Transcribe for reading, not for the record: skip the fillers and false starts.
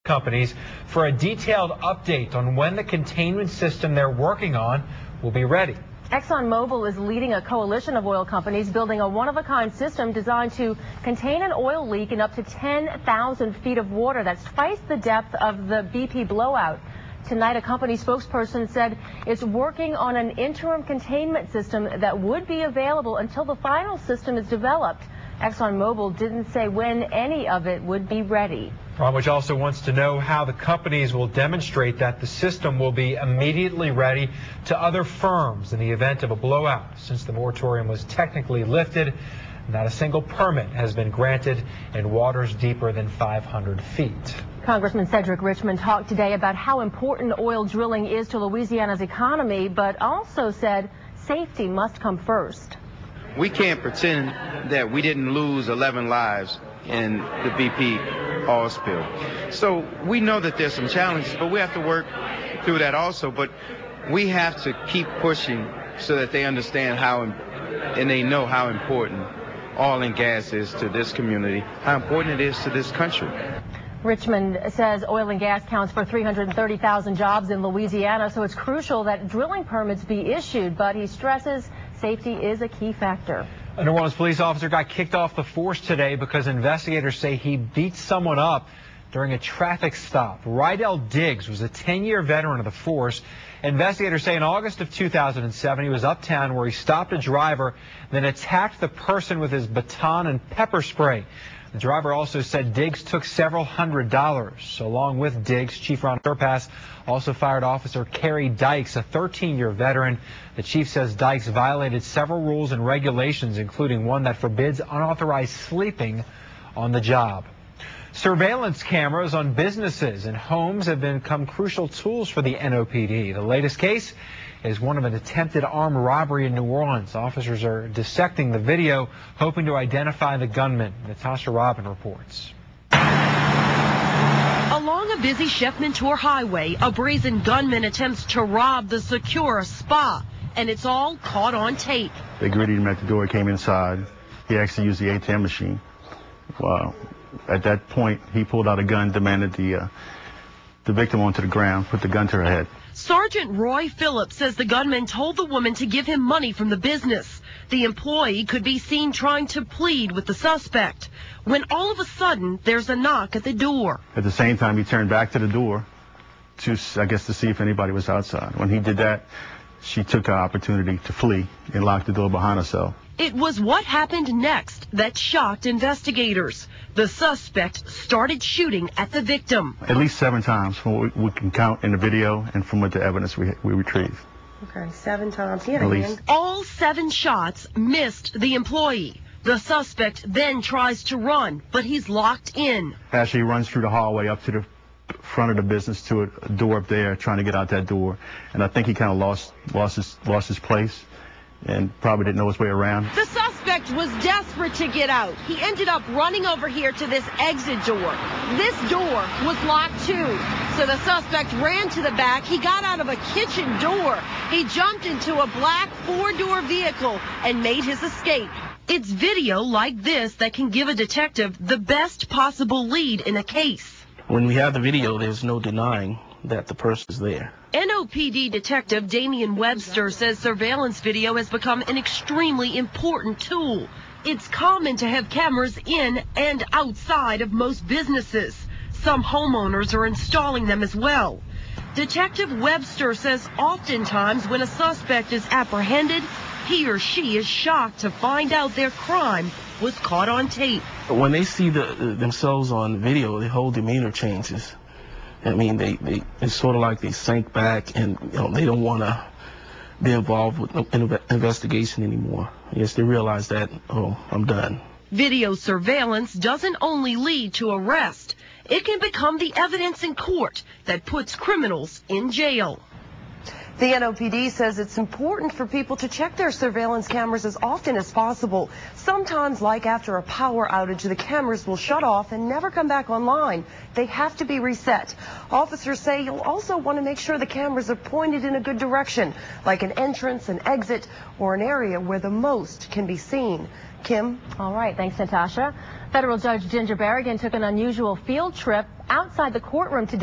companies for a detailed update on when the containment system they're working on will be ready. ExxonMobil is leading a coalition of oil companies building a one-of-a-kind system designed to contain an oil leak in up to 10,000 feet of water. That's twice the depth of the BP blowout. Tonight, a company spokesperson said it's working on an interim containment system that would be available until the final system is developed. ExxonMobil didn't say when any of it would be ready. Which also wants to know how the companies will demonstrate that the system will be immediately ready to other firms in the event of a blowout. Since the moratorium was technically lifted, not a single permit has been granted in waters deeper than 500 feet. Congressman Cedric Richmond talked today about how important oil drilling is to Louisiana's economy, but also said safety must come first. We can't pretend that we didn't lose 11 lives in the BP oil spill. So we know that there's some challenges, but we have to work through that also. But we have to keep pushing so that they understand and they know how important oil and gas is to this community, how important it is to this country. Richmond says oil and gas counts for 330,000 jobs in Louisiana, so it's crucial that drilling permits be issued, but he stresses safety is a key factor. A New Orleans police officer got kicked off the force today because investigators say he beat someone up during a traffic stop. Rydell Diggs was a 10-year veteran of the force. Investigators say in August of 2007 he was uptown where he stopped a driver, then attacked the person with his baton and pepper spray. The driver also said Diggs took several $100s. Along with Diggs, Chief Ron Surpass also fired Officer Kerry Dykes, a 13-year veteran. The chief says Dykes violated several rules and regulations, including one that forbids unauthorized sleeping on the job. Surveillance cameras on businesses and homes have become crucial tools for the NOPD. The latest case is one of an attempted armed robbery in New Orleans. Officers are dissecting the video, hoping to identify the gunman. Natasha Robin reports. Along a busy Chef Mentor highway, a brazen gunman attempts to rob the Secura spa, and it's all caught on tape. They greeted him at the door, came inside. He actually used the ATM machine. Wow. At that point, he pulled out a gun, demanded the victim onto the ground, put the gun to her head. Sergeant Roy Phillips says the gunman told the woman to give him money from the business. The employee could be seen trying to plead with the suspect when all of a sudden there's a knock at the door. At the same time, he turned back to the door to see if anybody was outside. When he did that, she took an opportunity to flee and locked the door behind herself. It was what happened next that shocked investigators. The suspect started shooting at the victim. At least 7 times from what we can count in the video and from what the evidence we retrieved. Okay, 7 times. At least. All 7 shots missed the employee. The suspect then tries to run, but he's locked in. Actually, he runs through the hallway up to the front of the business to a door up there, trying to get out that door. And I think he kind of lost his place and probably didn't know his way around. The suspect was desperate to get out. He ended up running over here to this exit door. This door was locked too. So the suspect ran to the back. He got out of a kitchen door. He jumped into a black 4-door vehicle and made his escape. It's video like this that can give a detective the best possible lead in a case. When we have the video, there's no denying that the person is there. NOPD Detective Damian Webster says surveillance video has become an extremely important tool. It's common to have cameras in and outside of most businesses. Some homeowners are installing them as well. Detective Webster says oftentimes when a suspect is apprehended, he or she is shocked to find out their crime was caught on tape. When they see themselves on video, their whole demeanor changes. I mean, it's sort of like they sink back and they don't want to be involved with an investigation anymore. Yes, they realize that, oh, I'm done. Video surveillance doesn't only lead to arrest. It can become the evidence in court that puts criminals in jail. The NOPD says it's important for people to check their surveillance cameras as often as possible. Sometimes, like after a power outage, the cameras will shut off and never come back online. They have to be reset. Officers say you'll also want to make sure the cameras are pointed in a good direction, like an entrance, an exit, or an area where the most can be seen. Kim? All right, thanks, Natasha. Federal Judge Ginger Berrigan took an unusual field trip outside the courtroom today.